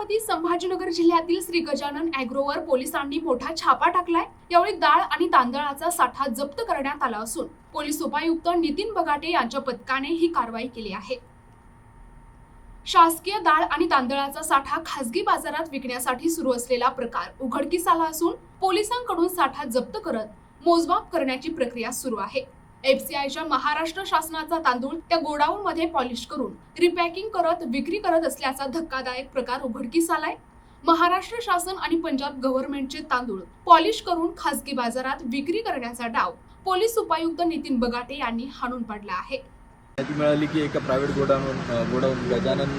छत्रपती संभाजीनगर जिल्ह्यातील श्री गजानन ॲग्रोवर पोलिसांनी मोठा छापा टाकलाय। यावेळी डाळ आणि तांदळाचा साठा जप्त करण्यात आला असून पोलीस उपायुक्त नितीन बगाटे यांच्या पथकाने ही कारवाई केली आहे। शासकीय डाळ आणि तांदळाचा साठा खासगी बाजारात विकण्यासाठी सुरू असलेला प्रकार उघडकीस आला असून पोलिसांकडून साठा जप्त करत मोजमाप करण्याची प्रक्रिया सुरू आहे। एफसीआयच्या महाराष्ट्र शासनाचा तांदूळ त्या गोडाऊन मध्ये पॉलिश करून रिपॅकिंग करत विक्री करत असल्याचा धक्कादायक प्रकार उघडकीस आलाय। महाराष्ट्र शासन आणि पंजाब गव्हर्नमेंटचे तांदूळ पॉलिश करून खासगी बाजारात विक्री करण्याचा डाव पोलीस उपायुक्त नितीन बगाटे यांनी हाणून पाडला आहे। माहिती मिळाली की एका प्रायव्हेट गोडाऊन गजानन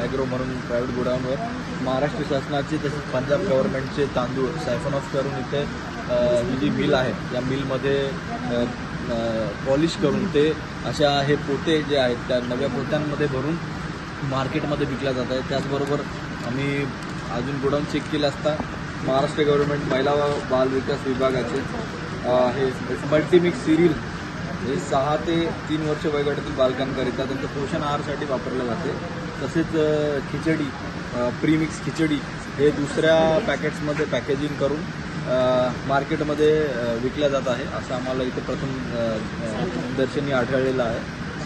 ॲग्रो म्हणून प्रायव्हेट गोडाऊनवर महाराष्ट्र शासनाचे तसेच पंजाब गव्हर्नमेंटचे तांदूळ सायफन ऑफ करून इथे ही जी मिल आहे या मिलमध्ये पॉलिश करून ते अशा हे पोते जे आहेत त्या नव्या पोत्यांमध्ये भरून मार्केटमध्ये विकल्या जात आहे। त्याचबरोबर आम्ही अजून गोडाऊन चेक केलं असता महाराष्ट्र गव्हर्नमेंट महिला व बाल विकास विभागाचे हे मल्टीमिक्स सिरियल हे 6 ते 3 वर्ष वयोगटातील बालकांकरिता त्यांचं पोषण आहारासाठी वापरलं जाते। तसेच खिचडी प्रीमिक्स खिचडी हे दुसऱ्या पॅकेट्समध्ये पॅकेजिंग करून मार्केटमध्ये विकल्या जात आहे असं आम्हाला इथे प्रथम दर्शनी आढळलेलं आहे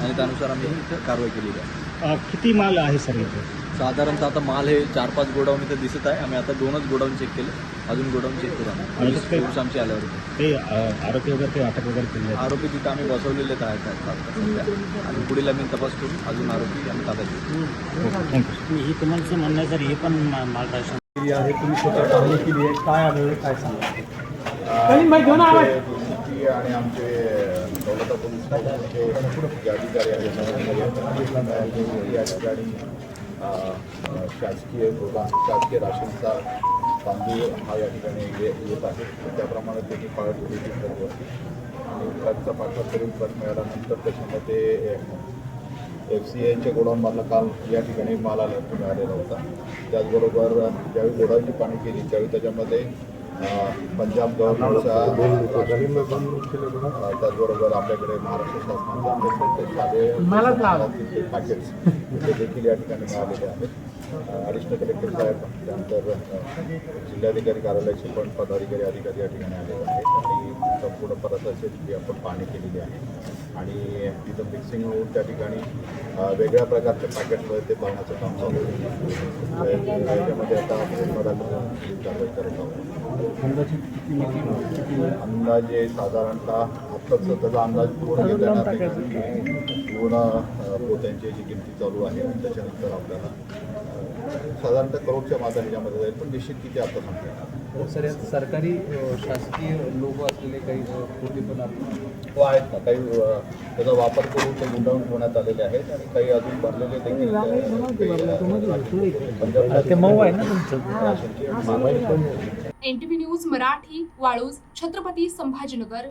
आणि त्यानुसार आम्ही इथे कारवाई केलेली आहे। किती माल आहे सर इथे? साधारणतः आता माल हे 4-5 गोडाऊन इथे दिसत आहे। आम्ही आता 2च गोडाऊन चेक केले, अजून गोडाऊन चेक करू आम्ही आमचे आल्यावर ते आरोपी वगैरे ते अटक वगैरे केले? आरोपी तिथं आम्ही बसवलेलेच आहेत आणि पुढील आम्ही तपास करून अजून आरोपी आम्ही ताब्यात घेऊ। ही तुम्हाला म्हणणं आहे सर, हे पण मार्गदर्शन आहे, तुम्ही स्वतः पाहणी केली आहे, काय आढळलं काय सांगा? आणि आमचे दौलता पोलीस स्टेशनचे अधिकारी आहेत या ठिकाणी शासकीय राशनचा तांदूळ हा या ठिकाणी येत आहे। त्याप्रमाणे त्यांनी पाळत ठरवली आणि ट्रकचा पाठवा करून ट्रक मिळाल्यानंतर त्याच्यामध्ये एफसीआयच्या गोडाऊनमधला काल या ठिकाणी माल मिळालेला होता। त्याचबरोबर ज्यावेळी गोडाऊनची पाहणी केली त्यावेळी त्याच्यामध्ये पंजाब गव्हर्नमेंटचा त्याचबरोबर आपल्याकडे महाराष्ट्र शासनाचे पॅकेट्स ते देखील या ठिकाणी मिळालेले आहेत। ॲडिशनल कलेक्टर साहेब त्यानंतर जिल्हाधिकारी कार्यालयाचे पण पदाधिकारी अधिकारी या ठिकाणी आलेले आहेत आणि संपूर्ण परिसराची आपण पाहणी केलेली आहे आणि तिथं मिक्सिंग होऊन त्या ठिकाणी वेगळ्या प्रकारच्या पॅकेटमध्ये ते भरण्याचं काम चालू आहे। त्याच्यामध्ये आता कारवाई करत आहोत। अंदाजे साधारणतः आता सध्याचा अंदाज पूर्ण घेता पूर्ण पोत्यांची जी किमती चालू आहे त्याच्यानंतर आपल्याला साधारणतः करोडच्या मागे ह्याच्यामध्ये जाईल, पण निश्चित किती आता सांगता सर यात सरकारी शासकीय लोगो असलेले काही पोते पण आहेत ना, काही त्याचा वापर करून ते गुंडाळून ठेवण्यात आलेले आहेत आणि काही अजून भरलेले देखील NTV न्यूज मराठी, वाळूज, छत्रपती संभाजीनगर।